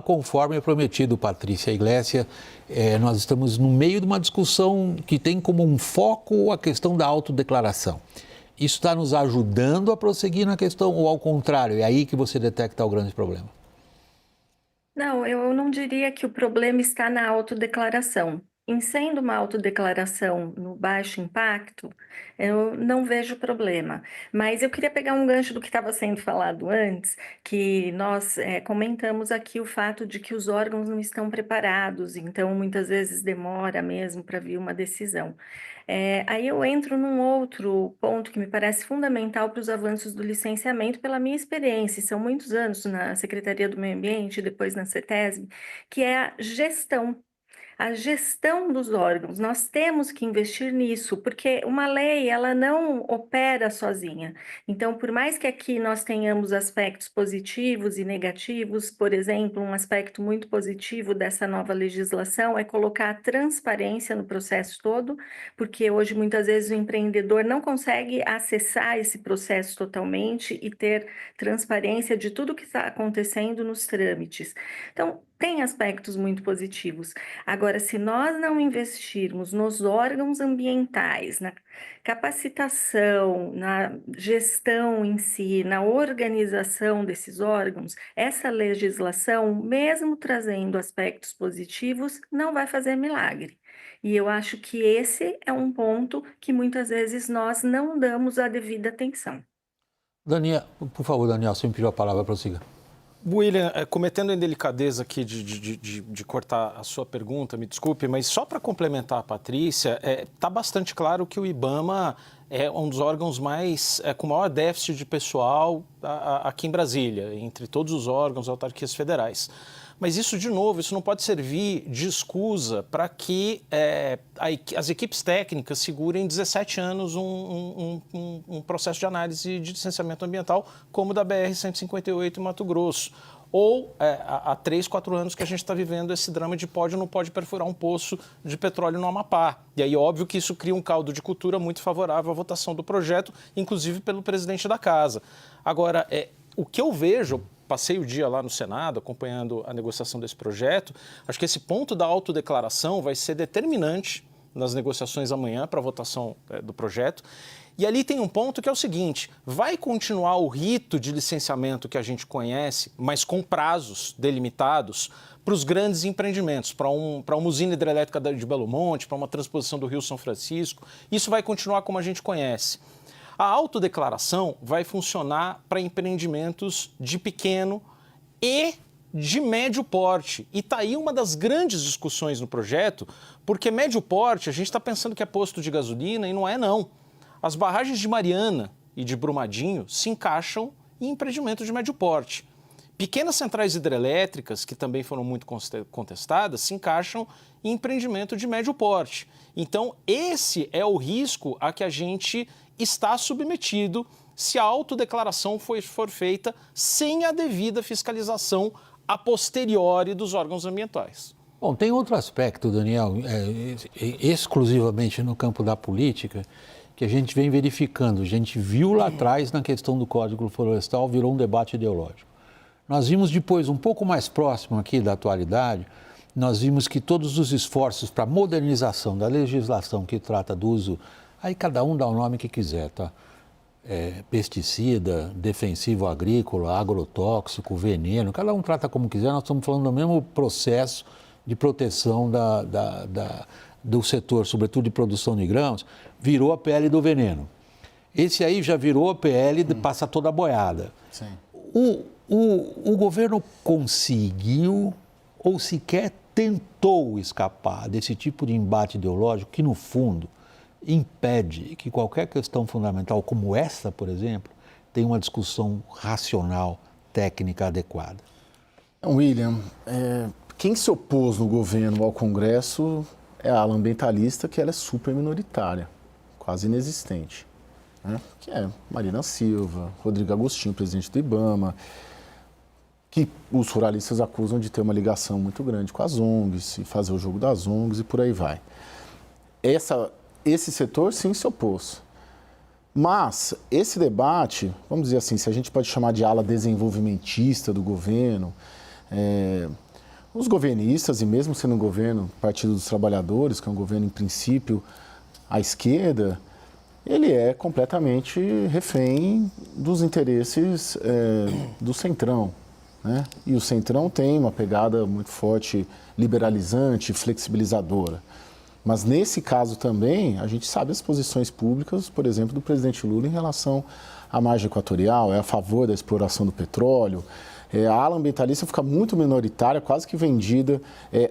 Conforme é prometido, Patrícia Iglesias, nós estamos no meio de uma discussão que tem como um foco a questão da autodeclaração. Isso está nos ajudando a prosseguir na questão, ou ao contrário, é aí que você detecta o grande problema? Não, eu não diria que o problema está na autodeclaração. Em sendo uma autodeclaração no baixo impacto, eu não vejo problema. Mas eu queria pegar um gancho do que estava sendo falado antes, que nós comentamos aqui o fato de que os órgãos não estão preparados, então muitas vezes demora mesmo para vir uma decisão. Aí eu entro num outro ponto que me parece fundamental para os avanços do licenciamento, pela minha experiência, e são muitos anos na Secretaria do Meio Ambiente, depois na CETESB, que é a gestão. A gestão dos órgãos, nós temos que investir nisso, porque uma lei, ela não opera sozinha. Então, por mais que aqui nós tenhamos aspectos positivos e negativos, por exemplo, um aspecto muito positivo dessa nova legislação é colocar a transparência no processo todo, porque hoje muitas vezes o empreendedor não consegue acessar esse processo totalmente e ter transparência de tudo que está acontecendo nos trâmites. Então, tem aspectos muito positivos. Agora, se nós não investirmos nos órgãos ambientais, na capacitação, na gestão em si, na organização desses órgãos, essa legislação, mesmo trazendo aspectos positivos, não vai fazer milagre. E eu acho que esse é um ponto que muitas vezes nós não damos a devida atenção. Daniel, por favor, Daniel, você me pediu a palavra, prossiga. William, cometendo a indelicadeza aqui de cortar a sua pergunta, me desculpe, mas só para complementar a Patrícia, está bastante claro que o IBAMA é um dos órgãos com maior déficit de pessoal aqui em Brasília, entre todos os órgãos, autarquias federais. Mas isso, de novo, isso não pode servir de escusa para que as equipes técnicas segurem 17 anos um processo de análise de licenciamento ambiental, como o da BR-158 em Mato Grosso. Ou há 3, 4 anos que a gente está vivendo esse drama de pode ou não pode perfurar um poço de petróleo no Amapá. E aí, óbvio que isso cria um caldo de cultura muito favorável à votação do projeto, inclusive pelo presidente da casa. Agora, o que eu vejo... Passei o dia lá no Senado acompanhando a negociação desse projeto. Acho que esse ponto da autodeclaração vai ser determinante nas negociações amanhã para a votação do projeto. E ali tem um ponto que é o seguinte: vai continuar o rito de licenciamento que a gente conhece, mas com prazos delimitados para os grandes empreendimentos, para uma usina hidrelétrica de Belo Monte, para uma transposição do Rio São Francisco. Isso vai continuar como a gente conhece. A autodeclaração vai funcionar para empreendimentos de pequeno e de médio porte. E está aí uma das grandes discussões no projeto, porque médio porte, a gente está pensando que é posto de gasolina e não é, não. As barragens de Mariana e de Brumadinho se encaixam em empreendimentos de médio porte. Pequenas centrais hidrelétricas, que também foram muito contestadas, se encaixam em empreendimento de médio porte. Então, esse é o risco a que a gente está submetido se a autodeclaração for feita sem a devida fiscalização a posteriori dos órgãos ambientais. Bom, tem outro aspecto, Daniel, exclusivamente no campo da política, que a gente vem verificando. A gente viu lá atrás na questão do Código Florestal, virou um debate ideológico. Nós vimos depois, um pouco mais próximo aqui da atualidade, nós vimos que todos os esforços para a modernização da legislação que trata do uso, aí cada um dá o nome que quiser, tá? Pesticida, defensivo agrícola, agrotóxico, veneno, cada um trata como quiser, nós estamos falando do mesmo processo de proteção do setor, sobretudo de produção de grãos, virou a PL do veneno. Esse aí já virou a PL de passa toda a boiada. Sim. O governo conseguiu ou sequer tentou escapar desse tipo de embate ideológico que, no fundo, impede que qualquer questão fundamental como essa, por exemplo, tenha uma discussão racional, técnica adequada? William, quem se opôs no governo ao Congresso é a ala ambientalista, que ela é super minoritária, quase inexistente. Que é Marina Silva, Rodrigo Agostinho, presidente do IBAMA, que os ruralistas acusam de ter uma ligação muito grande com as ONGs, e fazer o jogo das ONGs e por aí vai. Esse setor, sim, se opôs. Mas esse debate, vamos dizer assim, se a gente pode chamar de ala desenvolvimentista do governo, os governistas, e mesmo sendo um governo Partido dos Trabalhadores, que é um governo, em princípio, à esquerda, ele é completamente refém dos interesses do Centrão, né? E o Centrão tem uma pegada muito forte, liberalizante, flexibilizadora. Mas nesse caso também, a gente sabe as posições públicas, por exemplo, do presidente Lula em relação à margem equatorial, é a favor da exploração do petróleo. A ala ambientalista fica muito minoritária, quase que vendida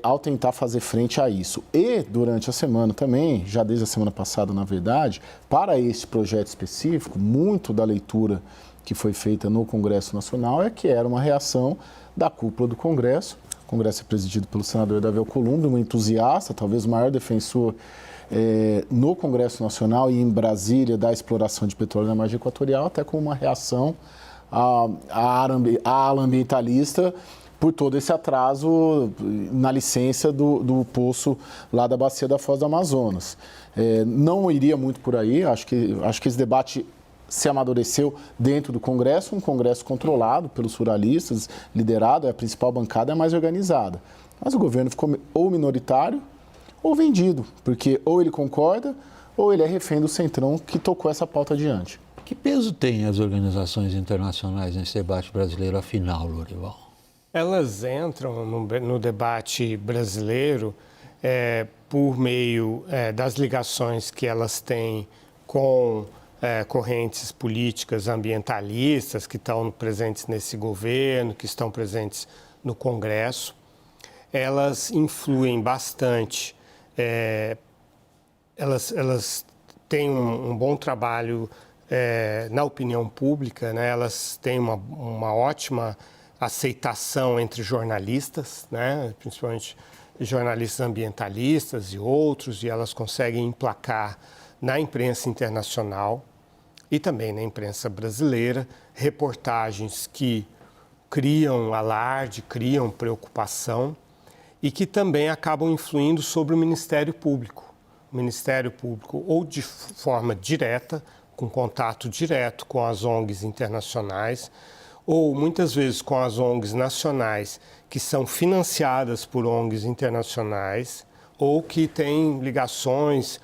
ao tentar fazer frente a isso. E durante a semana também, já desde a semana passada, na verdade, para esse projeto específico, muito da leitura que foi feita no Congresso Nacional é que era uma reação da cúpula do Congresso. O Congresso é presidido pelo senador Davi Alcolumbre, um entusiasta, talvez o maior defensor no Congresso Nacional e em Brasília da exploração de petróleo na margem equatorial, até como uma reação à ala ambientalista por todo esse atraso na licença do poço lá da bacia da Foz do Amazonas. Não iria muito por aí, acho que esse debate se amadureceu dentro do Congresso, um Congresso controlado pelos ruralistas, liderado, a principal bancada é a mais organizada. Mas o governo ficou ou minoritário ou vendido, porque ou ele concorda ou ele é refém do Centrão que tocou essa pauta adiante. Que peso tem as organizações internacionais nesse debate brasileiro, afinal, Lorival? Elas entram no debate brasileiro por meio das ligações que elas têm com correntes políticas ambientalistas que estão presentes nesse governo, que estão presentes no Congresso. Elas influem bastante, elas têm um bom trabalho na opinião pública, né? Elas têm uma ótima aceitação entre jornalistas, né? Principalmente jornalistas ambientalistas e outros, e elas conseguem emplacar na imprensa internacional e também na imprensa brasileira reportagens que criam alarde, criam preocupação e que também acabam influindo sobre o Ministério Público. O Ministério Público, ou de forma direta, com contato direto com as ONGs internacionais, ou muitas vezes com as ONGs nacionais, que são financiadas por ONGs internacionais, ou que têm ligações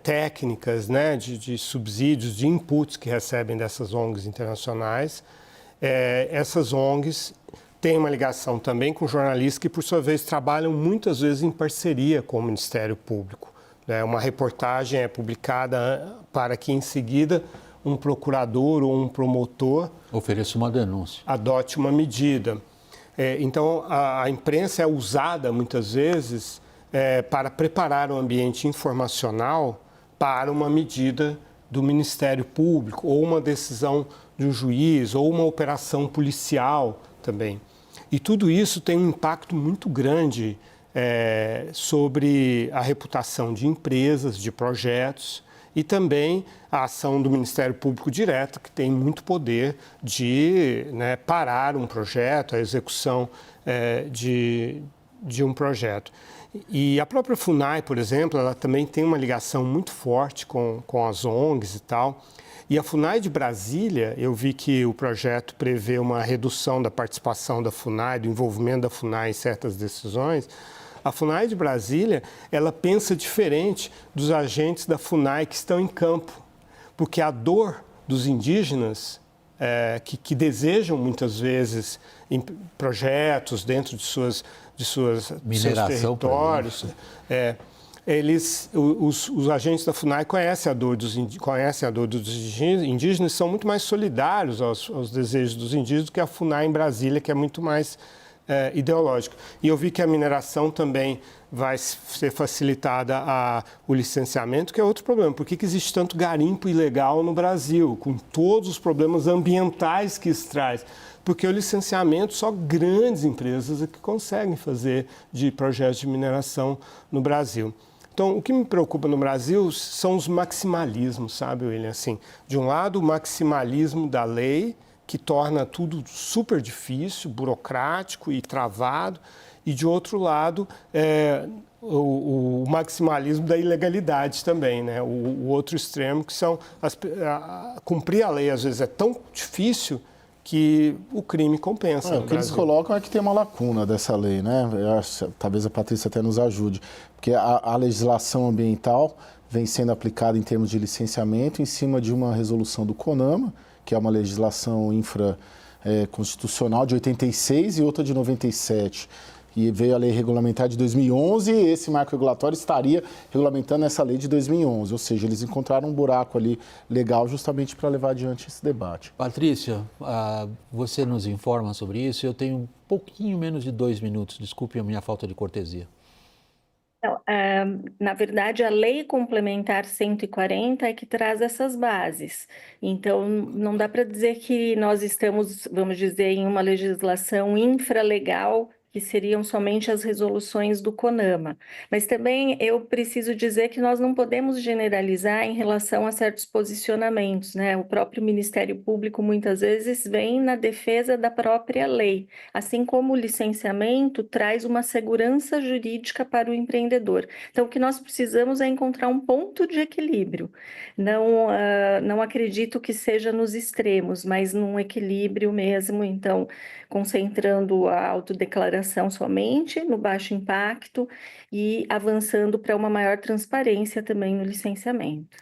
técnicas, né, de subsídios, de inputs que recebem dessas ONGs internacionais. Essas ONGs têm uma ligação também com jornalistas que, por sua vez, trabalham muitas vezes em parceria com o Ministério Público. Uma reportagem é publicada para que, em seguida, um procurador ou um promotor ofereça uma denúncia, adote uma medida. Então, a imprensa é usada, muitas vezes, para preparar o ambiente informacional para uma medida do Ministério Público, ou uma decisão de um juiz, ou uma operação policial também. E tudo isso tem um impacto muito grande sobre a reputação de empresas, de projetos, e também a ação do Ministério Público direto, que tem muito poder de parar um projeto, a execução de um projeto. E a própria FUNAI, por exemplo, ela também tem uma ligação muito forte com as ONGs e tal. E a FUNAI de Brasília, eu vi que o projeto prevê uma redução da participação da FUNAI, do envolvimento da FUNAI em certas decisões. A FUNAI de Brasília, ela pensa diferente dos agentes da FUNAI que estão em campo, porque a dor dos indígenas, que desejam muias vezes em projetos dentro de seus territórios, os agentes da FUNAI conhecem a dor dos indígenas e são muito mais solidários aos desejos dos indígenas do que a FUNAI em Brasília, que é muito mais ideológico. E eu vi que a mineração também vai ser facilitada o licenciamento, que é outro problema. Por que existe tanto garimpo ilegal no Brasil, com todos os problemas ambientais que isso traz? Porque o licenciamento só grandes empresas é que conseguem fazer de projetos de mineração no Brasil. Então, o que me preocupa no Brasil são os maximalismos, sabe, William? Assim, de um lado, o maximalismo da lei, que torna tudo super difícil, burocrático e travado, e, de outro lado, o maximalismo da ilegalidade também, né? O outro extremo, que são cumprir a lei, às vezes, é tão difícil que o crime compensa. O que eles colocam é que tem uma lacuna dessa lei, né? Talvez a Patrícia até nos ajude, porque a legislação ambiental vem sendo aplicada em termos de licenciamento em cima de uma resolução do CONAMA, que é uma legislação infraconstitucional de 86 e outra de 97. E veio a lei regulamentar de 2011 e esse marco regulatório estaria regulamentando essa lei de 2011. Ou seja, eles encontraram um buraco ali legal justamente para levar adiante esse debate. Patrícia, você nos informa sobre isso. Eu tenho um pouquinho menos de 2 minutos. Desculpe a minha falta de cortesia. Não, na verdade, a Lei Complementar 140 é que traz essas bases. Então, não dá para dizer que nós estamos, vamos dizer, em uma legislação infralegal, que seriam somente as resoluções do CONAMA. Mas também eu preciso dizer que nós não podemos generalizar em relação a certos posicionamentos, né? O próprio Ministério Público muitas vezes vem na defesa da própria lei, assim como o licenciamento traz uma segurança jurídica para o empreendedor. Então, o que nós precisamos é encontrar um ponto de equilíbrio. Não acredito que seja nos extremos, mas num equilíbrio mesmo. Então, concentrando a autodeclaração somente no baixo impacto e avançando para uma maior transparência também no licenciamento.